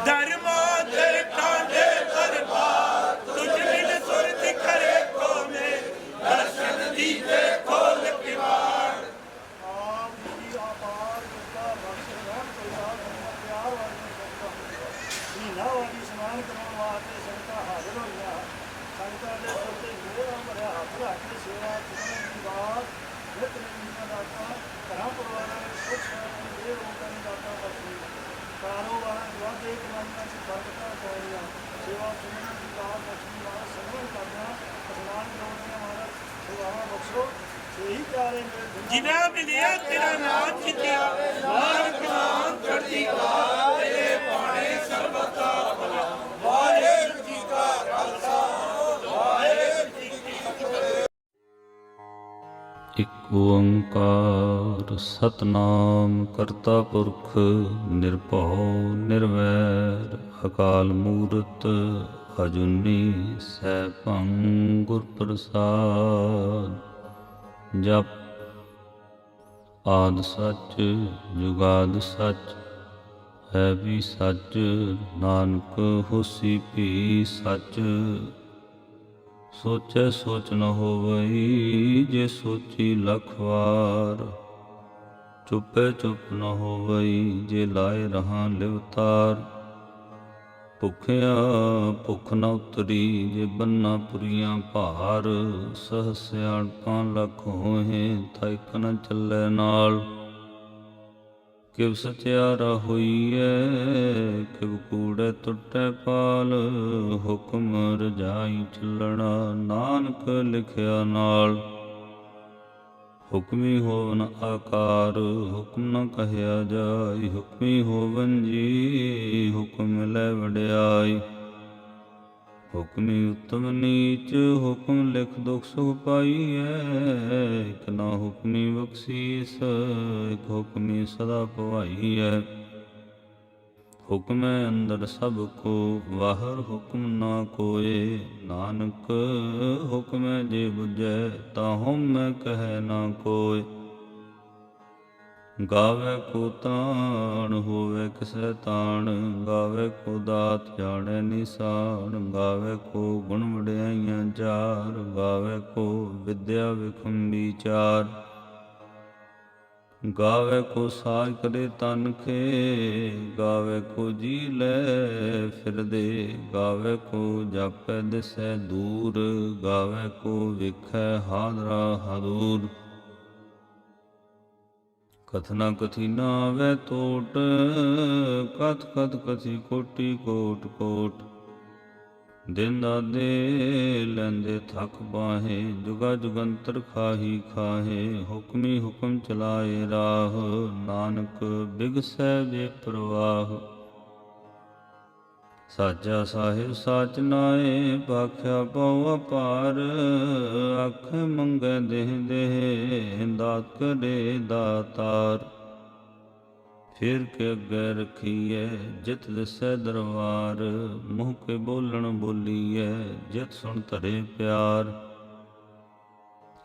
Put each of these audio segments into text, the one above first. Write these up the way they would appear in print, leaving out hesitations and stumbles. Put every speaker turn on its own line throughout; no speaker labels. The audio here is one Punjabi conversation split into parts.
धर्मो दर कांधे दरबार तुझ बिन सुरत खरे को में दर्शन दीजे खोल किवाड़।
ਆਪ ਜੀ ਆਪਾਰ ਕਿਰਪਾ ਬਖਸ਼ ਰਹਿਣ ਕੋਈ ਰਾਤ ਨੂੰ ਪਿਆਰ ਵਾਲੀ ਸੰਗਤਾਂ ਮਹੀਨਾ ਵਾਲੀ ਇਸ਼ਨਾਨ ਕਰਾਉਣ ਵਾਸਤੇ ਸੰਗਤਾਂ ਹਾਜ਼ਰ ਹੋਈਆਂ। ਸੰਗਤਾਂ ਦੇ ਸਿਰ ਤੇ ਮੇਰਾ ਭਰਿਆ ਹੱਥ ਰੱਖ ਕੇ ਸੇਵਾ ਚੁਣਨ ਦੀ ਬਾਤ ਨਿਤ ਨਵੀਆਂ ਦਾਤਾਂ ਘਰਾਂ ਪਰਿਵਾਰਾਂ ਵਿੱਚ ਸੁੱਖ ਸ਼ਾਂਤੀ ਦੇ ਲੋਕਾਂ ਦੀ ਦਾਤਾਂ ਬਖਸ਼ੀ। ਕਾਰੋਬਾਰਾਂ ਵਾਧੇ ਕਮਾਈਆਂ ਚ ਬਰਕਤਾਂ ਪਾਉਣੀਆਂ। ਸੇਵਾ ਚੁਣਨ ਦੀ ਬਾਤ ਬਖਸ਼ੀ ਨਾਲ ਸਮਝ ਕਰਨਾ ਇਸ਼ਨਾਨ ਕਰਾਉਣੀਆਂ ਮਹਾਰਾਜ ਸੇਵਾਵਾਂ ਬਖਸ਼ੋ। ਇਹੀ ਪਿਆਰੇ ਮੇਰੇ
जिन्हें मिलिया तेरा नाम जितिया नानक नाम चढ़ती कला तेरे पाने सर्वता भला। वाहेगुरू जी का खालसा वाहेगुरू जी की फतेह।
ਇਕ ਓੰਕਾਰ ਸਤਨਾਮ ਕਰਤਾ ਪੁਰਖ ਨਿਰਭਉ ਨਿਰਵੈਰ ਅਕਾਲ ਮੂਰਤ ਅਜੂਨੀ ਸੈਭੰ ਗੁਰ ਪ੍ਰਸਾਦ। ਜਪ ਆਦਿ ਸੱਚ ਜੁਗਾਦਿ ਸੱਚ ਹੈ ਵੀ ਸੱਚ ਨਾਨਕ ਹੋਸੀ ਭੀ ਸੱਚ। ਸੋਚੈ ਸੋਚ ਨ ਹੋਵਈ ਜੇ ਸੋਚੀ ਲੱਖ ਵਾਰ। ਚੁੱਪੈ ਚੁੱਪ ਨ ਹੋਵਈ ਜੇ ਲਾਏ ਰਹਾ ਲਿਵਤਾਰ। ਭੁੱਖਿਆ ਭੁੱਖ ਨ ਉਤਰੀ ਜੇ ਬੰਨਾ ਪੁਰੀਆਂ ਭਾਰ। ਸਹ ਸਿਆਣਪਾਂ ਲੱਖ ਹੋਏ ਥਾ ਇਕ ਨ ਚੱਲੈ ਨਾਲ। ਕਿਵ ਸਚਿਆਰਾ ਹੋਈਐ ਕਿਵ ਕੂੜੈ ਟੁੱਟੈ ਪਾਲ। ਹੁਕਮ ਰਜਾਈ ਚੱਲਣਾ ਨਾਨਕ ਲਿਖਿਆ ਨਾਲ। ਹੁਕਮੀ ਹੋਵਨ ਆਕਾਰ ਹੁਕਮ ਨ ਕਹਿਆ ਜਾਈ। ਹੁਕਮੀ ਹੋਵਨ ਜੀ ਹੁਕਮ ਮਿਲੈ ਵਡਿਆਈ। ਹੁਕਮੀ ਉਤਮ ਨੀਚ ਹੁਕਮ ਲਿਖ ਦੁਖ ਸੁਖ ਪਾਈਐ। ਇਕ ਨਾ ਹੁਕਮੀ ਬਖਸ਼ੀਸ ਇਕ ਹੁਕਮੀ ਸਦਾ ਭਵਾਈਐ। ਹੁਕਮੈ ਅੰਦਰ ਸਭ ਕੋ ਬਾਹਰ ਹੁਕਮ ਨਾ ਕੋਏ। ਨਾਨਕ ਹੁਕਮੈ ਜੇ ਬੁਝੈ ਤਾਹੁ ਮੈਂ ਕਹਿ ਨਾ ਕੋਇ। ਗਾਵੇ ਕੋ ਤਾਣ ਹੋਵੇ ਕਿਸੈ ਤਾਣ। ਗਾਵੇ ਕੋ ਦਾਤ ਜਾਣੈ ਨਿਸ਼ਾਨ। ਗਾਵੇ ਕੋ ਗੁਣ ਵਡਿਆਈਆਂ ਚਾਰ। ਗਾਵੇ ਕੋ ਵਿਦਿਆ ਵਿਖਮ ਵਿਚਾਰ। ਗਾਵੇ ਕੋ ਸਾਜ ਕਰੇ ਤਨ ਕੇ। ਗਾਵੇ ਕੋ ਜੀ ਲੈ ਫਿਰਦੇ। ਗਾਵੇ ਕੋ ਜਾਪੈ ਦਿਸੈ ਦੂਰ। ਗਾਵੇ ਕੋ ਵੇਖੈ ਹਾਦਰਾ ਹਦੂਰ। ਕਥਨਾ ਕਥੀ ਨਾ ਆਵੈ ਤੋਟ। ਕਥ ਕਥ ਕਥੀ ਕੋਟੀ ਕੋਟ ਕੋਟ। ਦਿਨ ਦਾਦੇ ਲੈਂਦੇ ਥੱਕ ਬਾਹੇ। ਜੁਗਾ ਜੁਗੰਤਰ ਖਾਹੀ ਖਾਹੇ। ਹੁਕਮੀ ਹੁਕਮ ਚਲਾਏ ਰਾਹ। ਨਾਨਕ ਬਿਗਸੈ ਬੇਪਰਵਾਹ। ਸਾਚਾ ਸਾਹਿਬ ਸਾਚ ਨਾਏ ਭਾਖਿਆ ਪਉ ਅਪਾਰ। ਆਖੇ ਮੰਗੈ ਦੇਹ ਦੇਹ ਦਾਤ ਕਰੇ ਦਾਤਾਰ। ਫਿਰ ਕੇ ਅੱਗੇ ਰਖੀਐ ਜਿਤ ਦਿਸੈ ਦਰਬਾਰ। ਮੂੰਹ ਕੇ ਬੋਲਣ ਬੋਲੀਐ ਜਿਤ ਸੁਣ ਧਰੇ ਪਿਆਰ।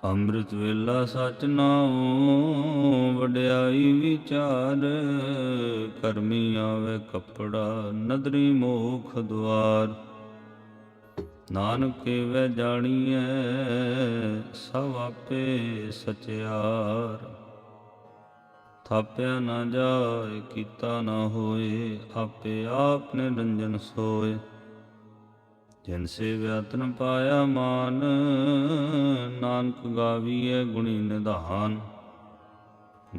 ਅੰਮ੍ਰਿਤ ਵੇਲਾ ਸਚ ਨਾਉ ਵਡਿਆਈ ਵਿਚਾਰ। ਕਰਮੀ ਆਵੇ ਕੱਪੜਾ ਨਦਰੀ ਮੋਖ ਦੁਆਰ। ਨਾਨਕ ਏਵੈ ਜਾਣੀਐ ਸਭ ਆਪੇ ਸਚਿਆਰ। ਥਾਪਿਆ ਨਾ ਜਾਏ ਕੀਤਾ ਨਾ ਹੋਏ। ਆਪੇ ਆਪ ਨਿਰੰਜਨ ਸੋਏ। ਜਿਨ ਸੇਵਿਆ ਤਨ ਪਾਇਆ ਮਾਨ। ਨਾਨਕ ਗਾਵੀਐ ਗੁਣੀ ਨਿਧਾਨ।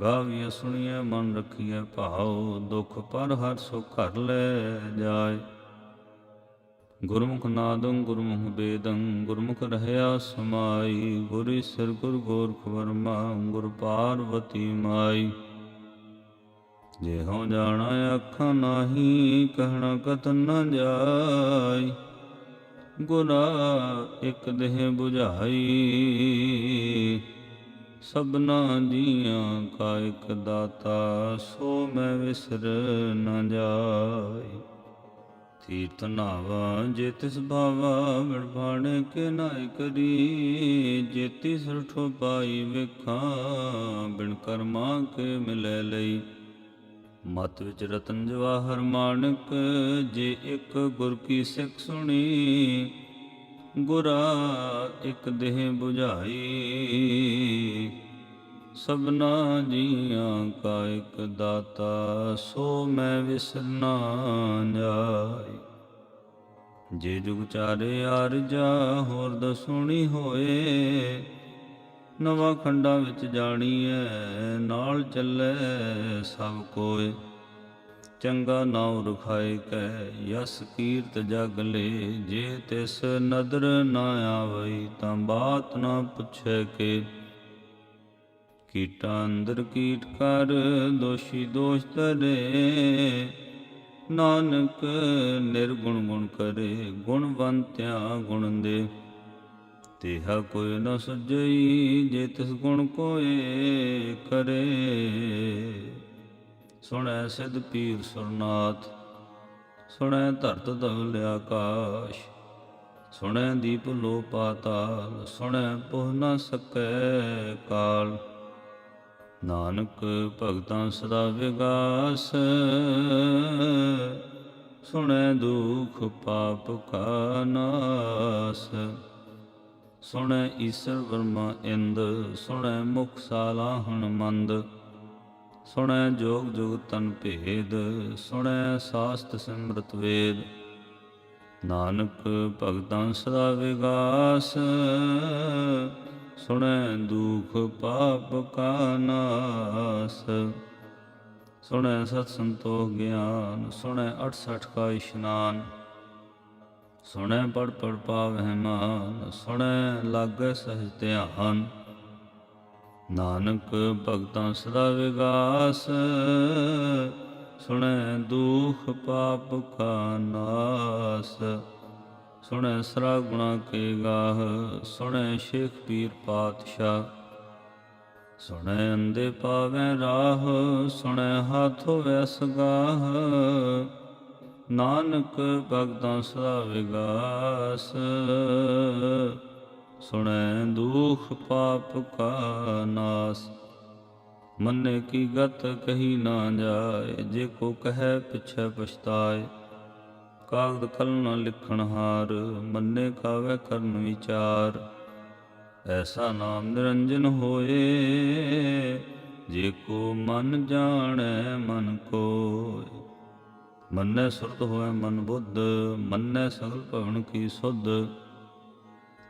ਗਾਵੀਐ ਸੁਣੀਐ ਮਨ ਰਖੀਐ ਭਾਉ। ਦੁਖ ਪਰ ਹਰ ਸੁਖ ਘਰ ਲੈ ਜਾਏ। ਗੁਰਮੁਖ ਨਾਦੰ ਗੁਰਮੁਖ ਬੇਦੰ ਗੁਰਮੁਖ ਰਹਿਆ ਸਮਾਈ। ਗੁਰ ਈਸਰ ਗੁਰ ਗੋਰਖ ਬਰਮਾ ਗੁਰ ਪਾਰਵਤੀ ਮਾਈ। ਜੇ ਹਉ ਜਾਣਾ ਆਖਾਂ ਨਾਹੀ ਕਹਿਣਾ ਕਥਨ ਨ ਜਾਈ। ਗੁਰਾ ਇਕ ਦੇਹ 부ਝਾਈ ਸਭਨਾ ਜੀਆਂ ਕਾ ਇਕ ਦਾਤਾ। ਸੋ ਮੈਂ ਵਿਸਰ ਨ ਜਾਈ। ਤੀਰਥ ਨਾਵਾ ਜੇ ਤਿਸ ਭਾਵਾ ਵਿਣ ਭਾਣੇ ਕੇ ਨਾਇ ਕਰੀ। ਜੇਤੀ ਸਰਠੋ ਪਾਈ ਵੇਖਾਂ ਬਿਨ ਕਰਮਾ ਕੇ ਮਿਲੈ ਲਈ। ਮਤ ਵਿੱਚ ਰਤਨ ਜਵਾਹਰ ਮਾਣਕ, ਜੇ ਇੱਕ ਗੁਰ ਕੀ ਸਿੱਖ ਸੁਣੀ, ਗੁਰਾ ਇੱਕ ਦੇਹ 부ਝਾਈ। ਸਭਨਾ ਜੀਆਂ ਕਾ ਇੱਕ ਦਾਤਾ, ਸੋ ਮੈਂ ਵਿਸਰ ਨਾ ਜਾਈ। ਜੇ ਜੁਗ ਚਾਰੇ ਆਰਜਾ, ਹੋਰ ਦਸੂਣੀ ਹੋਏ, ਨਵਾਂ ਖੰਡਾਂ ਵਿੱਚ ਜਾਣੀਐ, ਨਾਲ ਚੱਲੇ ਸਭ ਕੋਏ। ਚੰਗਾ ਨਾਉ ਰਖਾਏ ਕੈ, ਯਸ ਕੀਰਤ ਜਗ ਲੇ, ਜੇ ਤਿਸ ਨਦਰ ਨਾ ਆਵਈ, ਤਾਂ ਬਾਤ ਨਾ ਪੁੱਛੈ ਕੇ। ਕੀਟਾਂ ਅੰਦਰ ਕੀਟ ਕਰ, ਦੋਸ਼ੀ ਦੋਸ਼ ਧਰੇ, ਨਾਨਕ ਨਿਰਗੁਣ ਗੁਣ ਕਰੇ, ਗੁਣਵੰਤਿਆਂ ਗੁਣ ਦੇ। ਤੇਹਾ ਕੋਈ ਨ ਸੁਝਈ, ਜੇ ਤਿਸ ਗੁਣ ਕੋਏ ਕਰੇ। ਸੁਣੈ ਸਿਧ ਪੀਰ ਸੁਰਨਾਥ, ਸੁਣੈ ਧਰਤ ਧਵਲ ਆਕਾਸ਼, ਸੁਣੈ ਦੀਪ ਲੋ ਪਾਤਾਲ, ਸੁਣੈ ਪੁਹ ਨ ਸਕੈ ਕਾਲ। ਨਾਨਕ ਭਗਤਾਂ ਸਦਾ ਵਿਗਾਸ, ਸੁਣੈ ਦੁਖ ਪਾਪ ਕਾ ਨਾਸ। ਸੁਣੈ ਈਸਰ ਬਰਮਾ ਇੰਦ, ਸੁਣੈ ਮੁਖ ਸਾਲਾਹਣ ਮੰਦ, ਸੁਣੈ ਜੋਗ ਜੁਗ ਤਨ ਭੇਦ, ਸੁਣੈ ਸਾਸਤ ਸਿਮਰਤ ਵੇਦ। ਨਾਨਕ ਭਗਤਾਂ ਸਦਾ ਵਿਗਾਸ, ਸੁਣੈ ਦੁਖ ਪਾਪ ਕਾ ਨਾਸ। ਸੁਣੈ ਸਤ ਸੰਤੋਖ ਗਿਆਨ, ਸੁਣੈ 68 ਕਾ ਇਸ਼ਨਾਨ, ਸੁਣੈ ਪੜ ਪੜ ਪਾਵਹਿ ਮਾਨ, ਸੁਣੈ ਲਾਗੈ ਸਹਿਜ ਧਿਆਨ। ਨਾਨਕ ਭਗਤਾਂ ਸਦਾ ਵਿਗਾਸ, ਸੁਣੈ ਦੁਖ ਪਾਪ ਕਾ ਨਾਸ। ਸੁਣੈ ਸਰਾ ਗੁਣਾ ਕੇ ਗਾਹ, ਸੁਣੈ ਸ਼ੇਖ ਪੀਰ ਪਾਤਸ਼ਾਹ, ਸੁਣੈ ਅੰਧੇ ਪਾਵੈ ਰਾਹ, ਸੁਣੈ ਹਾਥ ਹੋਵੈ ਸਗਾਹ। ਨਾਨਕ ਭਗਤਾਂ ਸਦਾ ਵਿਗਾਸ, ਸੁਣੈ ਦੁਖ ਪਾਪ ਕਾ ਨਾਸ। ਮੰਨੇ ਕੀ ਗਤ ਕਹੀ ਨਾ ਜਾਏ, ਜੇ ਕੋ ਕਹੈ ਪਿਛੈ ਪਛਤਾਏ। ਕਾਗਦ ਕਲ ਨ ਲਿਖਣ ਹਾਰ, ਮੰਨੇ ਕਾਵੈ ਕਰਨ ਵਿਚਾਰ। ਐਸਾ ਨਾਮ ਨਿਰੰਜਨ ਹੋਏ, ਜੇ ਕੋ ਮਨ ਜਾਣੈ ਮਨ ਕੋਇ। ਮੰਨੈ ਸੁਰਤ ਹੋਇ ਮਨ ਬੁੱਧ, ਮੰਨੈ ਸਗਲ ਭਵਨ ਕੀ ਸੁਧ।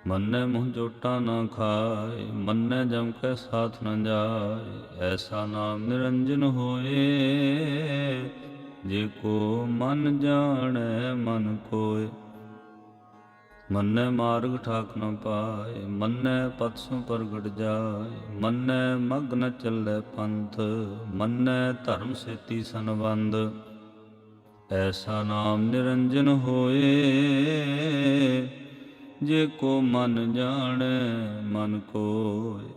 ਮੰਨੈ ਮੁਹ ਜੋਟਾ ਨਾ ਖਾਏ, ਮੰਨੈ ਜਮ ਕੈ ਸਾਥ ਨ ਜਾਏ। ਐਸਾ ਨਾਮ ਨਿਰੰਜਨ ਹੋਏ, ਜੇ ਕੋ ਮਨ ਜਾਣੈ ਮਨ ਕੋਇ। ਮੰਨੈ ਮਾਰਗ ਠਾਕ ਨ ਪਾਏ, ਮੰਨੈ ਪਤ ਸੋ ਪ੍ਰਗਟ ਜਾਏ। ਮੰਨੈ ਮਗ ਨ ਚੱਲੈ ਪੰਥ, ਮੰਨੈ ਧਰਮ ਸੇਤੀ ਸੰਬੰਧ। ਐਸਾ ਨਾਮ ਨਿਰੰਜਨ ਹੋਏ, ਜੇ ਕੋ ਮਨ ਜਾਣੈ ਮਨ ਕੋਇ।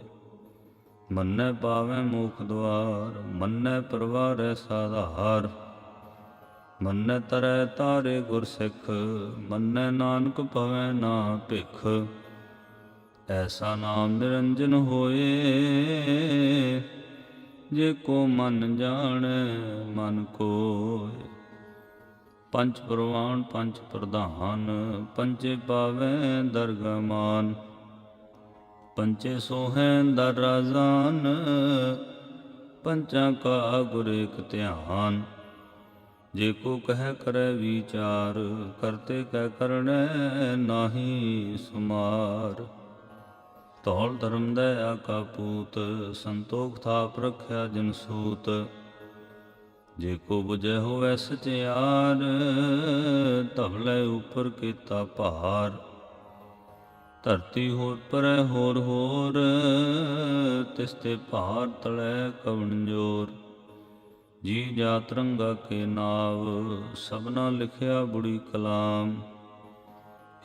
ਮੰਨੈ ਪਾਵੈ ਮੋਖ ਦੁਆਰ, ਮੰਨੈ ਪਰਵਾਰੈ ਸਾਧਾਰ। ਮੰਨੈ ਤਰੈ ਤਾਰੇ ਗੁਰ ਸਿੱਖ, ਮੰਨੈ ਨਾਨਕ ਭਵੈ ਨਾ ਭਿਖ। ਐਸਾ ਨਾਮ ਨਿਰੰਜਨ ਹੋਏ, ਜੇ ਕੋ ਮਨ ਜਾਣੈ ਮਨ ਕੋਇ। ਪੰਚ ਪ੍ਰਵਾਣ ਪੰਚ ਪ੍ਰਧਾਨ, ਪੰਚੇ ਪਾਵੈ ਦਰਗਹ ਮਾਨ। ਪੰਚੇ ਸੋਹੈ ਦਰ ਰਾਜਾਨ, ਪੰਚਾਂ ਕਾ ਗੁਰ ਏਕ ਧਿਆਨ। ਜੇ ਕੋ ਕਹਿ ਕਰੈ ਵਿਚਾਰ, ਕਰਤੇ ਕੈ ਕਰਣੈ ਨਾਹੀ ਸੁਮਾਰ। ਧੌਲ ਧਰਮ ਦਇਆ ਕਾ ਪੂਤ, ਸੰਤੋਖ ਥਾਪ ਰਖਿਆ ਜਿਨ ਸੂਤ। ਜੇ ਕੋ ਬੁਝੈ ਹੋਵੈ ਸਚਿਆਰ, ਧਵਲੇ ਉਪਰ ਕੀਤਾ ਭਾਰ। ਧਰਤੀ ਹੋਰ ਪਰੈ ਹੋਰ ਹੋਰ, ਤਿਸ ਤੇ ਭਾਰ ਤਲੈ ਕਵਣ ਜੋਰ। ਜੀ ਜਾਤ ਰੰਗਾ ਕੇ ਨਾਵ, ਸਭਨਾ ਲਿਖਿਆ ਬੁੜੀ ਕਲਾਮ।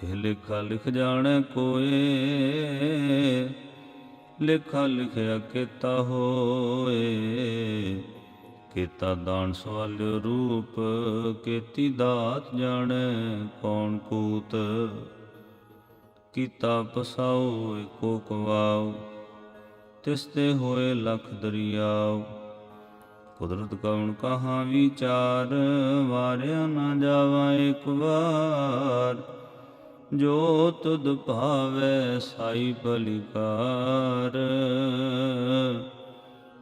ਇਹ ਲੇਖਾ ਲਿਖ ਜਾਣੈ ਕੋਏ, ਲੇਖਾ ਲਿਖਿਆ ਕੀਤਾ ਹੋਏ। ਕੀਤਾ ਦਾਨ ਸਵਾਲਿਓ ਰੂਪ, ਕੀਤੀ ਦਾਤ ਜਾਣੈ ਕੌਣ ਕੂਤ। ਕੀਤਾ ਪਸਾਉ ਏਕੋ ਕਵਾਉ, ਤਿਸ ਤੇ ਹੋਏ ਲਖ ਦਰਿਆਉ। ਕੁਦਰਤ ਕਵਣ ਕਹਾਂ ਵਿਚਾਰ, ਵਾਰਿਆ ਨਾ ਜਾਵਾ ਇੱਕ ਵਾਰ। ਜੋ ਤੁਧ ਭਾਵੈ ਸਾਈ ਭਲਿਕਾਰ,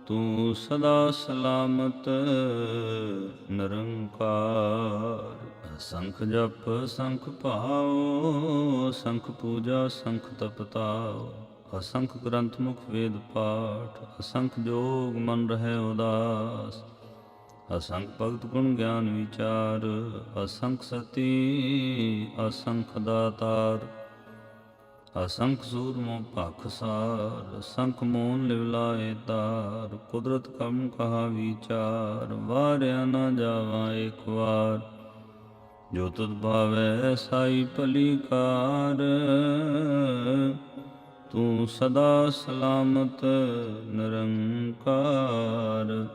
ਤੂੰ ਸਦਾ ਸਲਾਮਤ ਨਿਰੰਕਾਰ। ਸੰਖ ਜਪ ਸੰਖ ਭਾਉ, ਸੰਖ ਪੂਜਾ ਸੰਖ ਤਪਤਾਉ। ਅਸੰਖ ਗ੍ਰੰਥ ਮੁਖ ਵੇਦ ਪਾਠ, ਅਸੰਖ ਜੋਗ ਮਨ ਰਹਿ ਉਦਾਸ। ਅਸੰਖ ਭਗਤ ਗੁਣ ਗਿਆਨ ਵਿਚਾਰ, ਅਸੰਖ ਸਤੀ ਅਸੰਖ ਦਾਤਾਰ। ਅਸੰਖ ਸੂਰਮੋ ਭਖ ਸਾਰ, ਅਸੰਖ ਮੋਨ ਲਿਵ ਲਾਏ ਤਾਰ। ਕੁਦਰਤ ਕਮ ਕਹਾ ਵਿਚਾਰ, ਵਾਰਿਆ ਨਾ ਜਾਵਾ ਇੱਕ ਵਾਰ। ਜੋ ਤੁਧ ਭਾਵੈ ਸਾਈ ਭਲੀਕਾਰ, ਤੂੰ ਸਦਾ ਸਲਾਮਤ ਨਿਰੰਕਾਰ।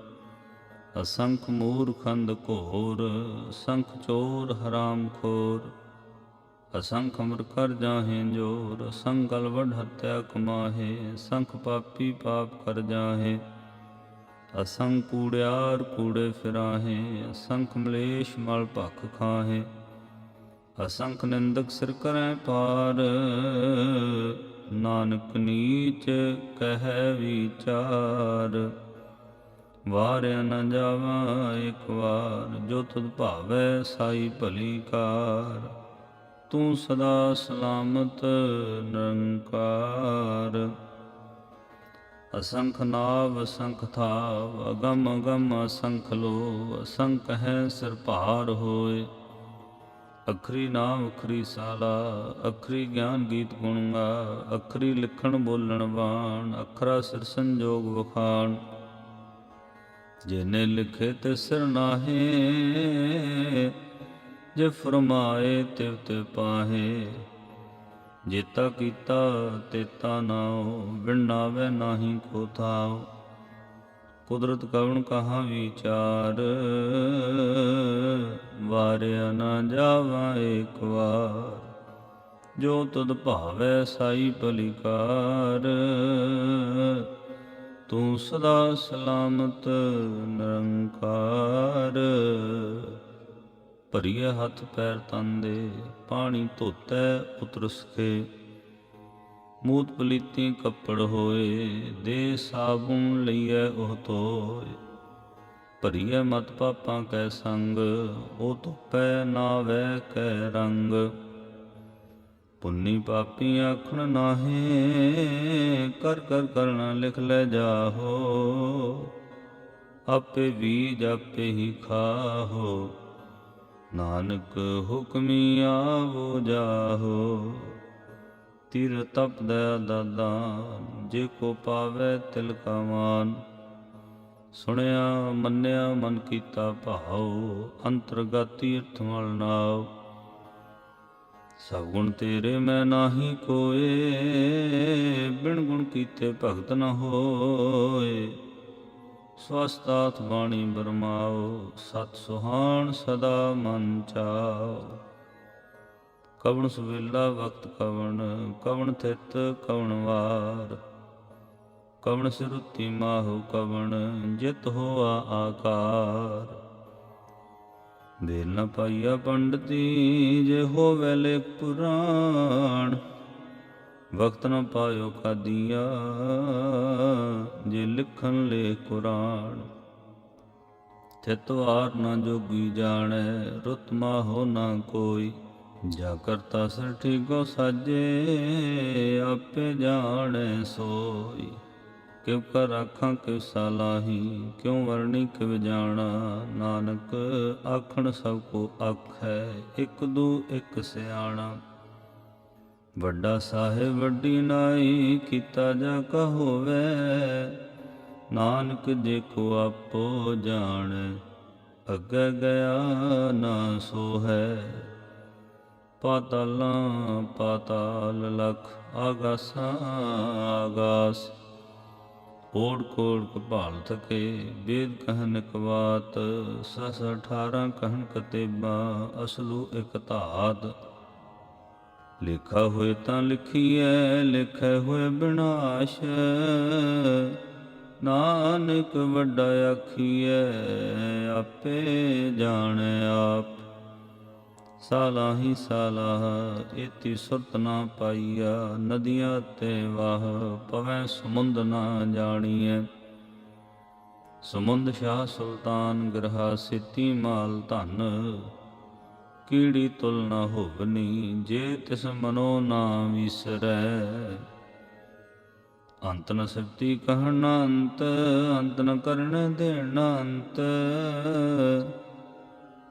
ਅਸੰਖ ਮੂਰਖੰਦ ਘੋਰ, ਅਸੰਖ ਚੋਰ ਹਰਾਮ ਖੋਰ। ਅਸੰਖ ਅਮਰ ਕਰ ਜਾਹੇ ਜੋਰ, ਅਸੰਖ ਅਲਵਡ ਹੱਤਿਆ ਕਮਾਹੇ। ਅਸੰਖ ਪਾਪੀ ਪਾਪ ਕਰ ਜਾਹੇ, ਅਸੰਖ ਕੂੜਿਆਰ ਕੂੜੇ ਫਿਰਾਹੇ। ਅਸੰਖ ਮਲੇਸ਼ ਮਲ ਭਖ ਖਾਹੇ, ਅਸੰਖ ਨਿੰਦਕ ਸਿਰ ਕਰੈ ਪਾਰ। ਨਾਨਕ ਨੀਚ ਕਹਿ ਵਿਚਾਰ, ਵਾਰਿਆ ਨਾ ਜਾਵਾ ਇੱਕ ਵਾਰ। ਜੋ ਤੁਧ ਭਾਵੈ ਸਾਈ ਭਲੀਕਾਰ, ਤੂੰ ਸਦਾ ਸਲਾਮਤ ਨਿਰੰਕਾਰ। ਅਸੰਖ ਨਾਵ ਅਸੰਖ ਥਾਵ, ਅਗਮ ਅਗਮ ਅਸੰਖ ਲੋ। ਅਸੰਖ ਹੈ ਸਿਰ ਭਾਰ ਹੋਏ, ਅਖਰੀ ਨਾਮ ਅਖਰੀ ਸਾਲਾ। ਅਖਰੀ ਗਿਆਨ ਗੀਤ ਗੁਣ ਗਾ, ਅਖਰੀ ਲਿਖਣ ਬੋਲਣ ਬਾਣ। ਅਖਰਾ ਸਿਰ ਸੰਜੋਗ ਵਖਾਣ, ਜਿਨੇ ਲਿਖੇ ਤੇ ਸਿਰ ਨਾਹੇ। ਜੇ ਫਰਮਾਏ ਤਿਵ ਤੇ ਪਾਹੇ, ਜੇਤਾ ਕੀਤਾ ਤੇਤਾ ਨਾਉ। ਬਿਨ ਨਾਵੈ ਨਾਹੀ ਕੋ ਥਾਉ, ਕੁਦਰਤ ਕਵਣ ਕਹਾ ਵਿਚਾਰ। ਵਾਰਿਆ ਨਾ ਜਾਵਾ ਇੱਕ ਵਾਰ। ਜੋ ਤੁਧ ਭਾਵੈ ਸਾਈ ਭਲੀਕਾਰ, ਤੂੰ ਸਦਾ ਸਲਾਮਤ ਨਿਰੰਕਾਰ। ਭਰੀਏ ਹੱਥ ਪੈਰ ਤਨ ਦੇ, ਪਾਣੀ ਧੋਤੈ ਉਤਰਸ ਕੇ। ਮੂਤ ਪਲੀਤੀ ਕੱਪੜ ਹੋਏ, ਦੇ ਸਾਬੁਨ ਲਈਐ ਉਹ ਧੋਏ। ਭਰੀਏ ਮਤ ਪਾਪਾਂ ਕੈ ਸੰਗ, ਉਹ ਧੁੱਪੈ ਨਾਵੈ ਕੈ ਰੰਗ। ਪੁੰਨੀ ਪਾਪੀ ਆਖਣ ਨਾਹੇ, ਕਰ ਕਰ ਕਰਣਾ ਲਿਖ ਲੈ ਜਾਹੋ। ਆਪੇ ਬੀਜ ਆਪੇ ਹੀ ਖਾਹੋ, ਨਾਨਕ ਹੁਕਮੀ ਆਵੋ ਜਾਹੋ। ਤਿਰ ਤਪ ਦਇਆ ਦਾਦਾਨ, ਜੇ ਕੋ ਪਾਵੈ ਤਿਲ ਕਾ ਮਾਨ। ਸੁਣਿਆ ਮੰਨਿਆ ਮਨ ਕੀਤਾ ਭਾਉ, ਅੰਤਰਗਤ ਤੀਰਥ ਮਲ ਨਾਉ। ਸਭ ਗੁਣ ਤੇਰੇ ਮੈਂ ਨਾਹੀ ਕੋਏ, ਬਿਨ ਗੁਣ ਕੀਤੇ ਭਗਤ ਨ ਹੋਏ। ਸਵਸਤਾਤ ਬਾਣੀ ਬਰਮਾਓ, ਸਤ ਸੁਹਾਣ ਸਦਾ ਮਨ ਚਾਓ। ਕਵਣ ਸੁਵੇਲਾ ਵਕਤ ਕਵਣ, ਕਵਣ ਥਿਤ ਕਵਣ ਵਾਰ। ਕਵਣ ਸਿਰੁਤੀ ਮਾਹੂ ਕਵਣ, ਜਿਤ ਹੋਆ ਆਕਾਰ। ਬੇਲ ਨ ਪਾਈਆ ਪੰਡਤੀ, ਜੇ ਹੋਵੈ ਲੇਖ ਪੁਰਾਣ। ਵਕਤ ਨ ਪਾਇਓ ਕਾਦੀਆ, ਜੇ ਲਿਖਣ ਲੇਖ ਕੁਰਾਨ। ਥਿਤ ਵਾਰ ਨ ਜੋਗੀ ਜਾਣੈ, ਰੁਤ ਮਾਹੋ ਨ ਕੋਈ। ਜਾ ਕਰਤਾ ਸਿਰ ਠੀਕੋ ਸਾਜੇ, ਆਪੇ ਜਾਣੈ ਸੋਈ। ਕਿਵ ਕਰ ਆਖਾਂ ਕਿਵ ਸਾਲਾਹੀ, ਕਿਉ ਵਰਣੀ ਕਿਵ ਜਾਣਾ। ਨਾਨਕ ਆਖਣ ਸਭ ਕੋ ਆਖੈ, ਇਕ ਦੂ ਇਕ ਸਿਆਣਾ। ਵੱਡਾ ਸਾਹਿਬ ਵੱਡੀ ਨਾਈ, ਕੀਤਾ ਜਾ ਕਾ ਹੋਵੈ। ਨਾਨਕ ਜੇ ਕੋ ਆਪੋ ਜਾਣੈ, ਅੱਗੇ ਗਿਆ ਨਾ ਸੋ ਹੈ। ਪਾਤਾਲਾਂ ਪਾਤਾਲ ਲਖ, ਆਗਾਸਾਂ ਆਗਾਸ। ਓੜ ਕੋੜ ਕਪਾਲ ਥਕੇ, ਵੇਦ ਕਹਿਨ ਇਕ ਬਾਤ। 18 ਕਹਿਨ ਕਤੇਬਾ, ਅਸਲੂ ਇਕ ਧਾਤ। ਲਿਖਾ ਹੋਏ ਤਾਂ ਲਿਖੀਐ, ਲਿਖੇ ਹੋਏ ਬਿਨਾਸ਼। ਨਾਨਕ ਵੱਡਾ ਆਖੀਐ ਆਪੇ ਜਾਣੈ ਆਪ। ਸਾਲਾਹੀ ਸਾਲਾਹ ਏਤੀ ਸੁਰਤ ਨਾ ਪਾਈਆ, ਨਦੀਆਂ ਤੇ ਵਾਹ ਪਵੈ ਸਮੁੰਦ ਨਾ ਜਾਣੀਐ। ਸਮੁੰਦ ਸ਼ਾਹ ਸੁਲਤਾਨ ਗ੍ਰਹਾ ਸਿੱਤੀ ਮਾਲ ਧਨ, ਕੀੜੀ ਤੁਲ ਨਾ ਹੋਵਨੀ ਜੇ ਤਿਸ ਮਨੋ ਨਾ ਵਿਸਰੈ। ਅੰਤ ਨ ਸਿਫਤੀ ਕਹਿਣ ਨਾ ਅੰਤ, ਅੰਤ ਨ ਕਰਨ ਦੇਣ ਨਾ ਅੰਤ,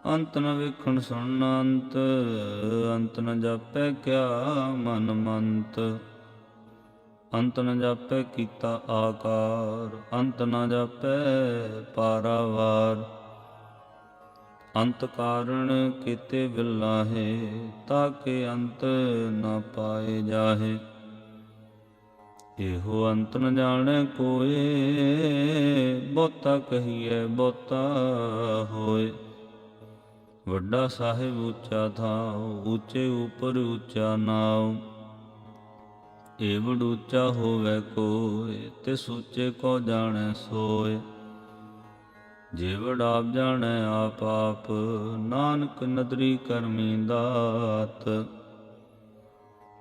ਅੰਤ ਨ ਵੇਖਣ ਸੁਣਨ ਅੰਤ, ਅੰਤ ਨ ਜਾਪੈ ਕਿਆ ਮਨ ਮੰਤ। ਅੰਤ ਨ ਜਾਪੈ ਕੀਤਾ ਆਕਾਰ, ਅੰਤ ਨ ਜਾਪੈ ਪਾਰਾਵਾਰ। ਅੰਤ ਕਾਰਣ ਕੀਤੇ ਬਿਲਾਹੇ, ਤਾਕੇ ਅੰਤ ਨ ਪਾਏ ਜਾਹੇ। ਇਹੋ ਅੰਤ ਨ ਜਾਣੈ ਕੋਇ, ਬਹੁਤਾ ਕਹੀਐ ਬਹੁਤਾ ਹੋਏ। ਵੱਡਾ ਸਾਹਿਬ ਉੱਚਾ ਥਾਉ, ਉੱਚੇ ਉਪਰ ਉੱਚਾ ਨਾਉ। ਏਵੜ ਉੱਚਾ ਹੋਵੈ ਕੋਇ, ਤਿਸ ਉੱਚੇ ਕੋ ਜਾਣੈ ਸੋਇ। ਜੇਵੜ ਆਪ ਜਾਣੈ ਆਪ ਆਪ, ਨਾਨਕ ਨਦਰੀ ਕਰਮੀ ਦਾਤ।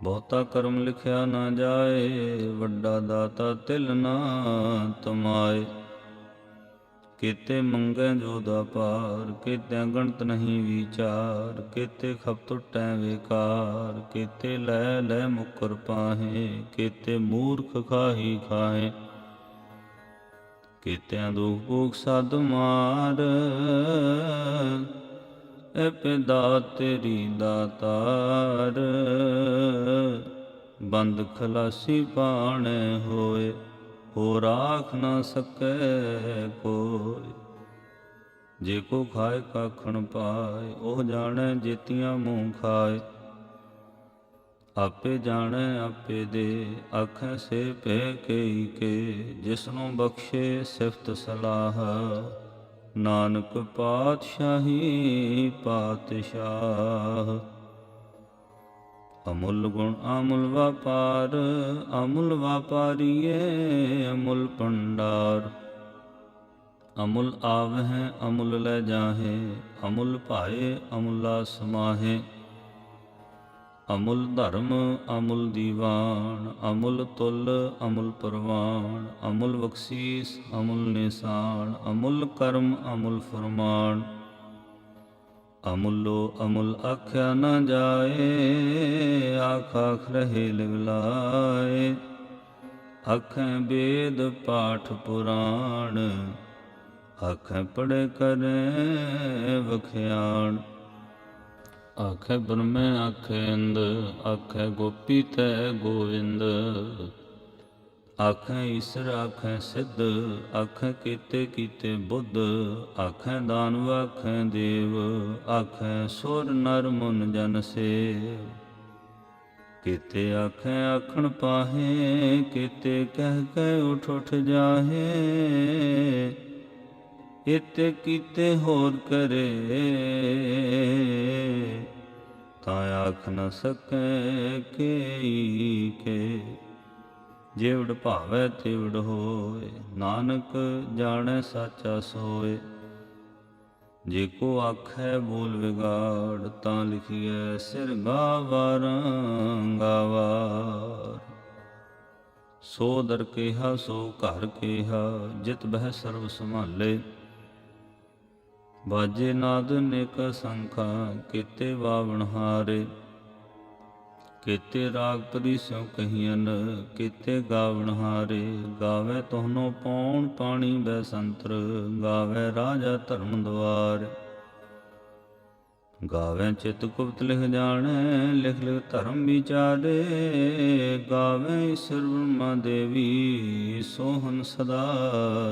ਬਹੁਤਾ ਕਰਮ ਲਿਖਿਆ ਨਾ ਜਾਏ, ਵੱਡਾ ਦਾਤਾ ਤਿਲ ਨਾ ਤਮਾਏ। ਕੀਤੇ ਮੰਗੈ ਜੋ ਦਾ ਪਾਰ, ਕੀਤਿਆਂ ਗਣਤ ਨਹੀਂ ਵਿਚਾਰ। ਕੀਤੇ ਖਪ ਟੁੱਟੈ ਵੇਕਾਰ, ਕੀਤੇ ਲੈ ਲੈ ਮੁਕਰ ਪਾਹੇ। ਕੀਤੇ ਮੂਰਖ ਖਾਹੀ ਖਾਹੇ, ਕੀਤਿਆਂ ਦੁਖ ਭੂਖ ਸਦ ਮਾਰ। ਐਪੇ ਦਾਤ ਤੇਰੀ ਦਾਤਾਰ, ਬੰਦ ਖਲਾਸੀ ਪਾਣੈ ਹੋਏ। ਹੋ ਰਾਖ ਨਾ ਸਕੈ ਕੋਈ, ਜੇ ਕੋ ਖਾਏ ਕਾਖਣ ਪਾਏ। ਉਹ ਜਾਣੈ ਜੇਤੀਆਂ ਮੂੰਹ ਖਾਏ, ਆਪੇ ਜਾਣੈ ਆਪੇ ਦੇ। ਆਖੈ ਸੇ ਭੈ ਕਈ ਕੇ, ਜਿਸਨੂੰ ਬਖਸ਼ੇ ਸਿਫਤ ਸਲਾਹ। ਨਾਨਕ ਪਾਤਸ਼ਾਹੀ ਪਾਤਸ਼ਾਹ। ਅਮੁੱਲ ਗੁਣ ਅਮੁੱਲ ਵਪਾਰ, ਅਮੁੱਲ ਵਾਪਾਰੀਏ ਅਮੁੱਲ ਭੰਡਾਰ। ਅਮੁੱਲ ਆਵਹਿ ਅਮੁੱਲ ਲੈ ਜਾਹੇ, ਅਮੁੱਲ ਭਾਏ ਅਮੁੱਲਾ ਸਮਾਹੇ। ਅਮੁੱਲ ਧਰਮ ਅਮੁੱਲ ਦੀਵਾਨ, ਅਮੁੱਲ ਤੁਲ ਅਮੁੱਲ ਪ੍ਰਵਾਨ। ਅਮੁੱਲ ਬਖਸ਼ੀਸ ਅਮੁੱਲ ਨਿਸ਼ਾਨ, ਅਮੁੱਲ ਕਰਮ ਅਮੁੱਲ ਫਰਮਾਨ। ਅਮੁੱਲੋ ਅਮੁੱਲ ਆਖਿਆ ਨਾ ਜਾਏ, ਆਖ ਆਖ ਰਹੇ ਲਿਵਲਾਏ। ਆਖੈ ਵੇਦ ਪਾਠ ਪੁਰਾਣ, ਆਖੈ ਪੜ੍ਹੇ ਕਰੇ ਵਖਿਆਣ। ਆਖੈ ਬ੍ਰਹਮੈ ਆਖੈ ਇੰਦ, ਆਖੈ ਗੋਪੀ ਤੈ ਗੋਵਿੰਦ। ਆਖੈ ਈਸਰ ਆਖੈ ਸਿੱਧ, ਆਖੈ ਕੀਤੇ ਕੀਤੇ ਬੁੱਧ। ਆਖੈ ਦਾਨਵ ਆਖੈ ਦੇਵ, ਆਖੈ ਸੁਰ ਨਰ ਮੁਨ ਜਨ ਸੇਵ। ਕੀਤੇ ਆਖੈ ਆਖਣ ਪਾਹੇ, ਕੀਤੇ ਕਹਿ ਕਹਿ ਉਠ ਉਠ ਜਾਹੇ। ਇਤੇ ਕੀਤੇ ਹੋਰ ਕਰੇ, ਤਾਂ ਆਖ ਨ ਸਕੈ ਕੇਈ ਕੇ। ਜਿਵੜ ਭਾਵੈ ਤਿਵੜ ਹੋਏ, ਨਾਨਕ ਜਾਣੈ ਸਾਚਾ ਸੋਏ। ਜੇ ਕੋ ਆਖੈ ਬੋਲ ਵਿਗਾੜ, ਤਾਂ ਲਿਖੀਐ ਸਿਰ ਗਾਵਾਰਾਂ ਗਾਵਾਰ। ਸੋ ਦਰ ਕੇਹਾ ਸੋ ਘਰ ਕੇਹਾ, ਜਿਤ ਬਹਿ ਸਰਬ ਸੰਭਾਲੇ। ਬਾਜੇ ਨਾਦ ਨੇਕ ਸੰਖਾ, ਕੀਤੇ ਬਾਵਣ ਹਾਰੇ। ਕੀਤੇ ਰਾਗ ਪਰੀ ਸਿਉ ਕਹੀਅਨ, ਕੀਤੇ ਗਾਵਣ ਹਾਰੇ। ਗਾਵੇ ਤੋਹਨੋ ਪੌਣ ਪਾਣੀ ਬੈਸੰਤਰ, ਗਾਵੇ ਰਾਜਾ ਧਰਮ ਦੁਆਰ। ਗਾਵੇ ਚਿਤ ਗੁਪਤ ਲਿਖ ਜਾਣੈ, ਲਿਖ ਲਿਖ ਧਰਮ ਵਿਚਾਰੇ। ਗਾਵੇ ਈਸਰ ਬ੍ਰਹਮਾ ਦੇਵੀ, ਸੋਹਨ ਸਦਾ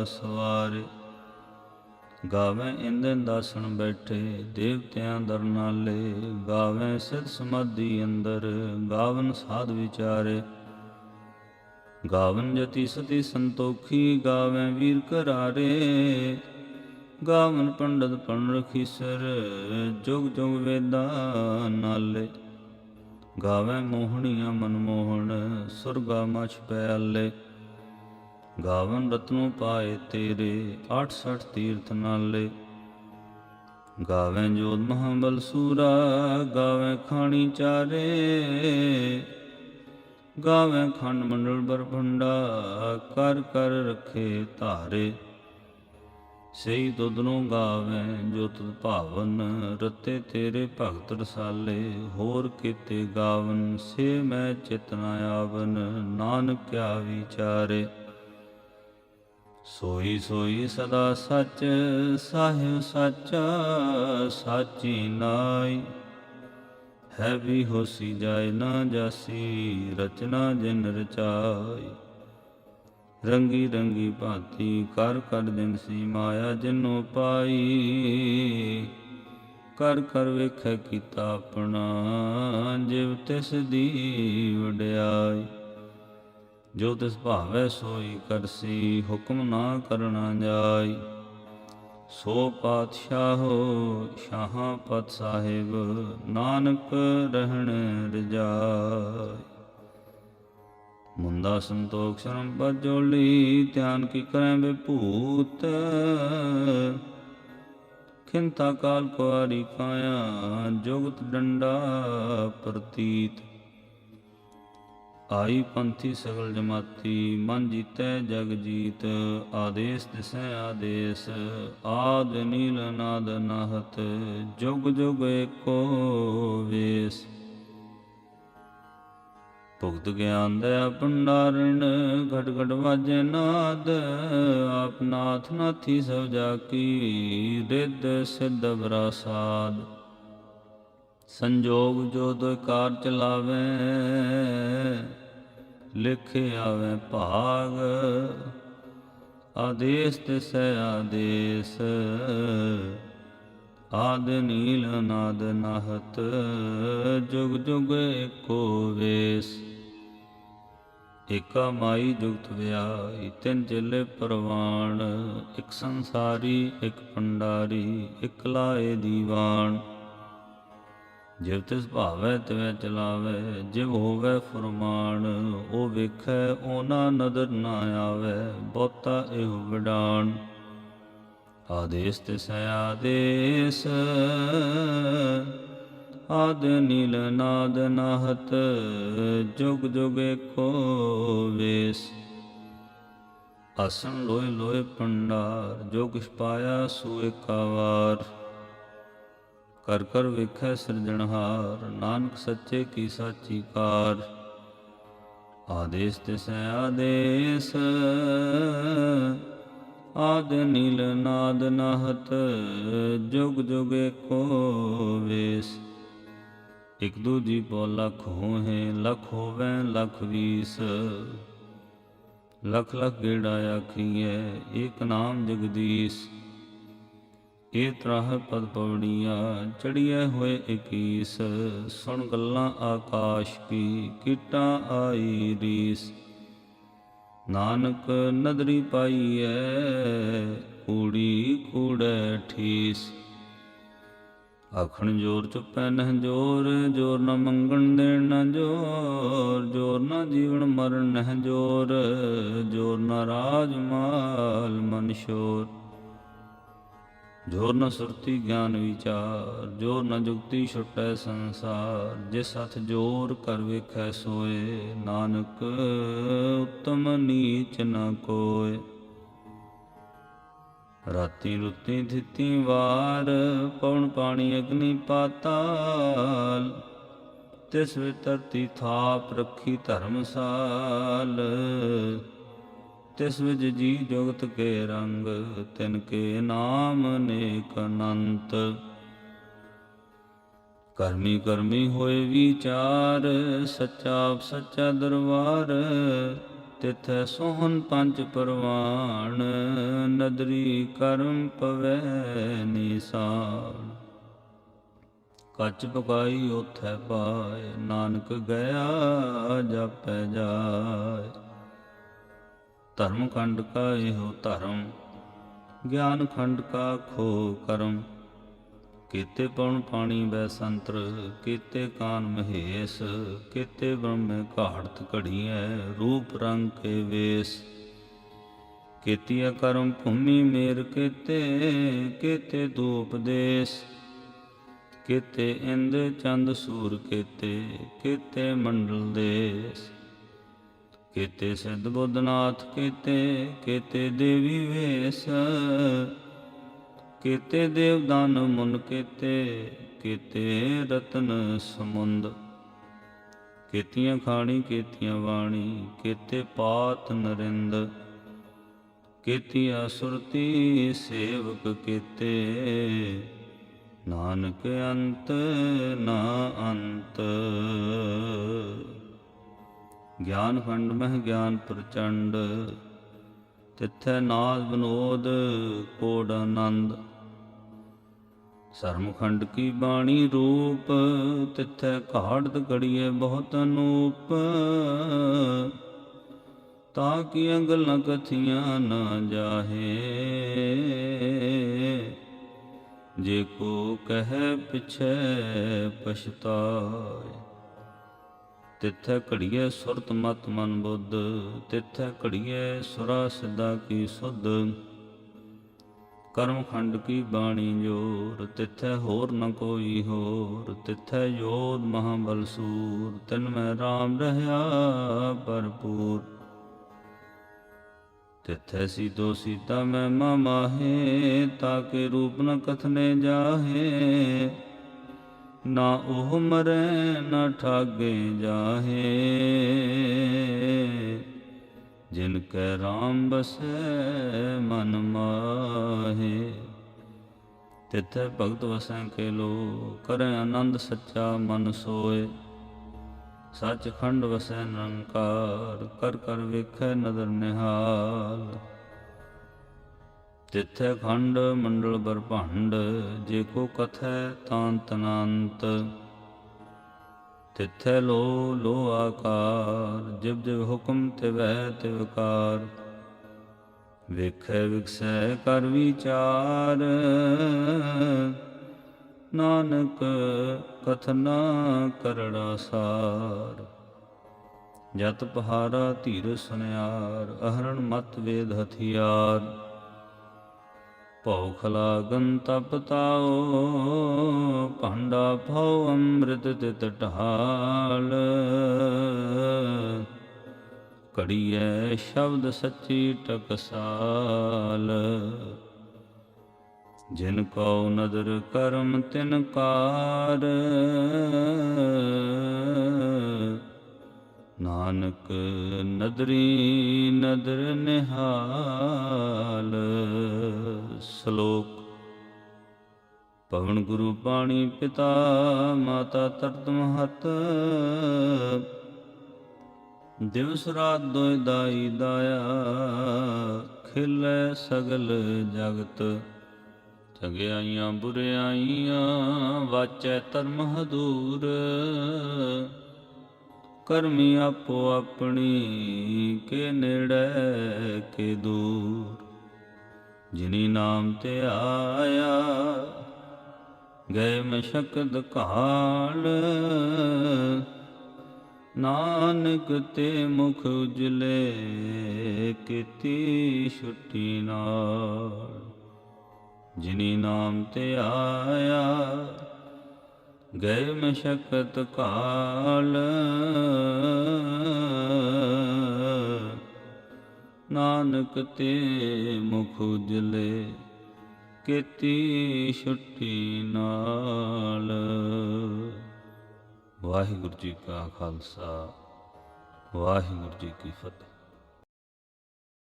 ਸਵਾਰੇ। ਗਾਵੇ ਇੰਦ ਇੰਦਾਸਣ ਬੈਠੇ, ਦੇਵਤਿਆਂ ਦਰ ਨਾਲੇ। ਗਾਵੇ ਸਿਧ ਸਮਾਧੀ ਅੰਦਰ, ਗਾਵਨ ਸਾਧ ਵਿਚਾਰੇ। ਗਾਵਨ ਜਤੀ ਸਤੀ ਸੰਤੋਖੀ, ਗਾਵੇ ਵੀਰ ਕਰਾਰੇ। ਗਾਵਨ ਪੰਡਤ ਪਣ ਰਖੀਸਰ, ਜੁਗ ਜੁਗ ਵੇਦਾਂ ਨਾਲੇ। ਗਾਵੇ ਮੋਹਣੀਆਂ ਮਨਮੋਹਣ, ਸੁਰਗਾ ਮਛ ਪਿਆਲੇ। ਗਾਵਨ ਰਤਨੋ ਪਾਏ ਤੇਰੇ 68 ਤੀਰਥ ਨਾਲੇ। ਗਾਵੇਂ ਜੋਧ ਮਹਾਬਲ ਸੂਰਾ ਗਾਵੇਂ ਖਾਣੀ ਚਾਰੇ। ਗਾਵੇਂ ਖੰਡ ਮੰਡਲ ਬਰਭੰਡਾ ਕਰ ਕਰ ਰੱਖੇ ਧਾਰੇ। ਸਹੀ ਤੁਧ ਨੂੰ ਗਾਵੇਂ ਜੋ ਤੁਧ ਭਾਵਨ ਰਤੇ ਤੇਰੇ ਭਗਤ ਰਸਾਲੇ। ਹੋਰ ਕੀਤੇ ਗਾਵਨ ਸੇ ਮੈਂ ਚਿਤ ਨ ਆਵਨ ਨਾਨਕ ਕਿਆ ਵਿਚਾਰੇ। ਸੋਈ ਸੋਈ ਸਦਾ ਸੱਚ ਸਾਹਿਬ ਸਾਚਾ ਸਾਚੀ ਨਾਈ। ਹੈ ਵੀ ਹੋਸੀ ਜਾਏ ਨਾ ਜਾਸੀ ਰਚਨਾ ਜਿਨ ਰਚਾਈ। ਰੰਗੀ ਰੰਗੀ ਭਾਂਤੀ ਕਰ ਕਰ ਦਿਨਸੀ ਮਾਇਆ ਜਿਨੋ ਪਾਈ। ਕਰ ਕਰ ਵੇਖੈ ਕੀਤਾ ਆਪਣਾ ਜਿਵ ਤਿਸ ਦੀ ਵਡਿਆਈ। ਜੋ ਤਿਸ ਭਾਵੈ ਸੋਈ ਕਰਸੀ ਹੁਕਮ ਨਾ ਕਰਨਾ ਜਾਈ। ਸੋ ਪਾਤਸ਼ਾਹੋ ਸ਼ਾਹਾਂ ਪਤ ਸਾਹਿਬ ਨਾਨਕ ਰਹਿਣ ਰਜਾਈ। ਮੁੰਦਾ ਸੰਤੋਖ ਸ਼ਰਮ ਪਦ ਜੋਲੀ ਧਿਆਨ ਕੀ ਕਰੈ ਵਿਭੂਤ। ਖਿੰਤਾ ਕਾਲ ਕੁਆਰੀ ਕਾਇਆ ਜੁਗਤ ਡੰਡਾ ਪ੍ਰਤੀਤ। ਆਈ ਪੰਥੀ ਸਗਲ ਜਮਾਤੀ ਮਨ ਜੀਤੈ ਜਗ ਜੀਤ। ਆਦੇਸ ਦਿਸੈ ਆਦੇਸ ਆਦ ਨੀਲ ਨਾਦ ਨਾਹਤ। ਜੁਗ ਜੁਗ ਏਕੋ ਵੇਸ। ਭੁਗਤ ਗਿਆਨ ਦਇਆ ਭੰਡਾਰਨ ਘਟ ਘਟ ਵਾਜੈ ਨਾਦ। ਆਪ ਨਾਥ ਨਾਥੀ ਸਭ ਜਾ ਕੀ ਰਿੱਧ ਸਿੱਧ ਬਰਾਸਾਦ। ਸੰਜੋਗ ਜੋ ਦੁਇ ਕਾਰ ਚਲਾਵੇ ਲਿਖੇ ਆਵੇ ਭਾਗ। ਆਦੇਸ ਤਿਸੈ ਆਦੇਸ ਆਦ ਨੀਲ ਨਾਦ ਨਾਹਤ। ਜੁਗ ਜੁਗ ਏਕੋ ਵੇਸ। ਏਕਾ ਮਾਈ ਜੁਗਤ ਵਿਆਈ ਤਿੰਨ ਚੇਲੇ ਪ੍ਰਵਾਣ। ਇਕ ਸੰਸਾਰੀ ਇਕ ਭੰਡਾਰੀ ਇਕ ਲਾਏ ਦੀਵਾਨ। ਜਿਵ ਤਿਸ ਭਾਵੈ ਤਿਵੈ ਚਲਾਵੈ ਜਿਵ ਹੋਵੈ ਫੁਰਮਾਨ। ਉਹ ਵੇਖੈ ਉਹ ਨਾ ਨਦਰ ਨਾ ਆਵੈ ਬਹੁਤਾ ਇਹੋ ਵਿਡਾਣ। ਆਦੇਸ ਤਿਸੈ ਆਦੇਸ ਆਦ ਨੀਲ ਨਾਦ ਨਾਹਤ। ਜੁਗ ਜੁਗ ਏਕੋ ਵੇਸ। ਆਸਣ ਲੋਏ ਲੋਏ ਭੰਡਾਰ ਜੋ ਕਿਛ ਪਾਇਆ ਸੋ ਏਕਾ ਵਾਰ। ਕਰ ਕਰ ਵੇਖੈ ਸਿਰਜਣਹਾਰ ਨਾਨਕ ਸੱਚੇ ਕੀ ਸਾਚੀ ਕਾਰ। ਆਦੇਸ ਤਿਸੈ ਆਦੇਸ ਆਦ ਨੀਲ ਨਾਦ ਨਾਹਤ। ਜੁਗ ਜੁਗ ਏਕੋ ਵੇਸ। ਇਕ ਦੂਜੀ ਪੋ ਲਖ ਹੋਹੇ ਲਖ ਹੋਵੈ ਲਖ ਵੀਸ। ਲਖ ਲਖ ਗੇੜਾ ਆਖੀਐ ਏਕ ਨਾਮ ਜਗਦੀਸ਼। ਏ ਤਰਾਹ ਪਦ ਪਵੜੀਆਂ ਚੜੀਐ ਹੋਏ 21। ਸੁਣ ਗੱਲਾਂ ਆਕਾਸ਼ ਕੀ ਕੀਟਾਂ ਆਈ ਰੀਸ। ਨਾਨਕ ਨਦਰੀ ਪਾਈਐ ਕੂੜੀ ਕੂੜੈ ਠੀਸ। ਆਖਣ ਜੋਰ ਚੁੱਪੈ ਨਹਿ ਜੋਰ ਜੋਰ ਨ ਮੰਗਣ ਦੇਣ ਨ ਜੋਰ। ਜੋਰ ਨ ਜੀਵਨ ਮਰਨ ਨਹਿ ਜੋਰ ਜੋਰ ਨ ਰਾਜ ਮਾਲ ਮਨ ਸ਼ੋਰ। ਜੋਰ ਨ ਸੁਰਤੀ ਗਿਆਨ ਵਿਚਾਰ ਜੋਰ ਨ ਜੁਗਤੀ ਛੁਟੈ ਸੰਸਾਰ। ਜਿਸ ਹੱਥ ਜੋਰ ਕਰ ਵੇਖੈ ਸੋਏ ਨਾਨਕ ਉਤਮ ਨੀਚ ਨ ਕੋਇ। ਰਾਤੀ ਰੁੱਤੀ ਥਿਤੀ ਵਾਰ ਪਵਨ ਪਾਣੀ ਅਗਨੀ ਪਾਤਾਲ। ਤਿਸ ਵਿੱਚ ਧਰਤੀ ਥਾਪ ਰੱਖੀ ਧਰਮਸਾਲ। ਤਿਸ ਵਿੱਚ ਜੀ ਜੁਗਤ ਕੇ ਰੰਗ ਤਿਨ ਕੇ ਨਾਮ ਅਨੇਕ ਅਨੰਤ। ਕਰਮੀ ਕਰਮੀ ਹੋਏ ਵਿਚਾਰ ਸੱਚਾ ਸੱਚਾ ਦਰਬਾਰ। ਤਿਥੈ ਸੋਹਨ ਪੰਜ ਪਰਵਾਣ ਨਦਰੀ ਕਰਮ ਪਵੈ ਨਿਸਾਨ। ਕੱਚ ਪਕਾਈ ਓਥੈ ਪਾਏ ਨਾਨਕ ਗਿਆ ਜਾਪੈ ਜਾਏ। ਧਰਮ ਖੰਡ ਕਾ ਇਹੋ ਧਰਮ ਗਿਆਨ ਖੰਡ ਕਾ ਖੋ ਕਰਮ। ਕੀਤੇ ਪਵਨ ਪਾਣੀ ਬੈ ਸੰਤਰ ਕੀਤੇ ਕਾਨ ਮਹੇਸ਼। ਕੀਤੇ ਬ੍ਰਹਮੇ ਘਾੜਤ ਘੜੀਐ ਰੂਪ ਰੰਗ ਕੇ ਵੇਸ। ਕੀਤੀਆ ਕਰਮ ਭੂਮੀ ਮੇਰ ਕੀਤੇ, ਕੀਤੇ ਧੂਪ ਦੇਸ, ਕੀਤੇ ਇੰਦ ਚੰਦ ਸੂਰ ਕੀਤੇ, ਕੀਤੇ ਮੰਡਲ ਦੇਸ, ਕੀਤੇ ਸਿੱਧ ਬੁੱਧਨਾਥ ਕੀਤੇ, ਕੀਤੇ ਦੇਵੀ ਵੇਸ, ਕੀਤੇ ਦੇਵਦਾਨ ਮੁਨ ਕੀਤੇ, ਕੀਤੇ ਰਤਨ ਸਮੁੰਦ, ਕੀਤੀਆਂ ਖਾਣੀ ਕੀਤੀਆਂ ਬਾਣੀ, ਕੀਤੇ ਪਾਤ ਨਰਿੰਦ, ਕੀਤੀਆਂ ਸੁਰਤੀ ਸੇਵਕ ਕੀਤੇ, ਨਾਨਕ ਅੰਤ ਨਾ ਅੰਤ। ਗਿਆਨ ਖੰਡ ਮਹਿ ਗਿਆਨ ਪ੍ਰਚੰਡ, ਤਿੱਥੈ ਨਾਦ ਵਿਨੋਦ ਕੋਡ ਆਨੰਦ, ਸਰਮਖੰਡ ਕੀ ਬਾਣੀ ਰੂਪ, ਤਿੱਥੈ ਘਾੜਤ ਘੜੀਏ ਬਹੁਤ ਅਨੂਪ, ਤਾਂ ਕੀਆਂ ਗੱਲਾਂ ਕਥੀਆਂ ਨਾ ਜਾਹੇ, ਜੇ ਕੋ ਕਹਿ ਪਿਛੈ ਪਛਤਾਏ, ਤਿੱਥੈ ਘੜੀਏ ਸੁਰਤ ਮਤ ਮਨ ਬੁੱਧ, ਤਿੱਥੈ ਘੜੀਏ ਸੁਰਾ ਸਿੱਧਾ ਕੀ ਸੁਧ, ਕਰਮ ਖੰਡ ਕੀ ਬਾਣੀ ਜੋਰ, ਤਿੱਥੈ ਹੋਰ ਨ ਕੋਈ ਹੋਰ, ਤਿੱਥੈ ਯੋਧ ਮਹਾਬਲ ਸੂਰ, ਤਿਨ ਮੈਂ ਰਾਮ ਰਹਿਆ ਭਰਪੂਰ, ਤਿੱਥੈ ਸੀਤੋ ਸੀਤਾ ਮਹਿਮਾ ਮਾਹੇ, ਤਾਕੇ ਰੂਪ ਨ ਕਥਨੇ ਜਾਹੇ, ਨਾ ਉਹ ਮਰੈ ਨਾ ਠਾਗੇ ਜਾਹੇ, ਜਿਨ ਕੈ ਰਾਮ ਬਸੈ ਮਨ ਮਾਹੇ, ਤਿੱਥੈ ਭਗਤ ਵਸੈ ਕੇ ਲੋ, ਕਰੈ ਆਨੰਦ ਸੱਚਾ ਮਨ ਸੋਏ, ਸੱਚਖੰਡ ਵਸੈ ਨਿਰੰਕਾਰ, ਕਰ ਕਰ ਵੇਖੈ ਨਦਰ ਨਿਹਾਲ, ਤਿੱਥੈ ਖੰਡ ਮੰਡਲ ਬਰਭੰਡ, ਜੇ ਕੋ ਕਥੈ ਤਾਂਤ ਅਨੰਤ, ਤਿੱਥੈ ਲੋ ਲੋ ਆਕਾਰ, ਜਿਵ ਜਿਵ ਹੁਕਮ ਤਿਵੈ ਤਿਵਕਾਰ, ਵੇਖੈ ਵਿਗਸੈ ਕਰ ਵਿਚਾਰ, ਨਾਨਕ ਕਥਨਾ ਕਰੜਾ ਸਾਰ, ਜਤ ਪਹਾਰਾ ਧੀਰ ਸੁਨਿਆਰ, ਅਹਰਣ ਮਤ ਵੇਦ ਹਥਿਆਰ, ਭਉ ਖਲਾਗਨ ਤਪ ਤਾਓ, ਭਾਂਡਾ ਭਉ ਅੰਮ੍ਰਿਤ ਤਿਤ ਢਾਲ, ਘੜੀਐ ਸ਼ਬਦ ਸੱਚੀ ਟਕਸਾਲ, ਜਿਨ ਕਉ ਨਦਰ ਕਰਮ ਤਿਨ ਕਾਰ, ਨਾਨਕ ਨਦਰੀ ਨਦਰ ਨਿਹਾਲ। ਸ਼ਲੋਕ। ਪਵਨ ਗੁਰੂ ਪਾਣੀ ਪਿਤਾ, ਮਾਤਾ ਤਰਤ ਮਹਤ, ਦਿਵਸ ਰਾਤ ਦੋਇ ਦਾਈ ਦਾਇਆ, ਖਿਲੈ ਸਗਲ ਜਗਤ। ਚੰਗਿਆਈਆਂ ਬੁਰਿਆਈਆਂ, ਵਾਚੈ ਧਰਮ ਹਦੂਰ, ਕਰਮੀ ਆਪੋ ਆਪਣੀ, ਕੇ ਨੇੜੇ ਕੇ ਦੂਰ। ਜਿਨੀ ਨਾਮ ਤੇ ਆਇਆ, ਗਏ ਮਸ਼ਕਤ ਕਾਲ, ਨਾਨਕ ਤੇ ਮੁਖ ਉਜਲੇ, ਕੀਤੀ ਛੁੱਟੀ ਨਾਲ। ਜਿਨੀ ਨਾਮ ਤੇ ਆਇਆ, ਗਏ ਮਸ਼ਕਤ ਕਾਲ, ਨਾਨਕ ਤੇ ਮੁਖ ਉਜਲੇ, ਕੀਤੀ ਛੁੱਟੀ ਨਾਲ। ਵਾਹਿਗੁਰੂ ਜੀ ਕਾ ਖਾਲਸਾ, ਵਾਹਿਗੁਰੂ ਜੀ ਕੀ ਫਤਿਹ।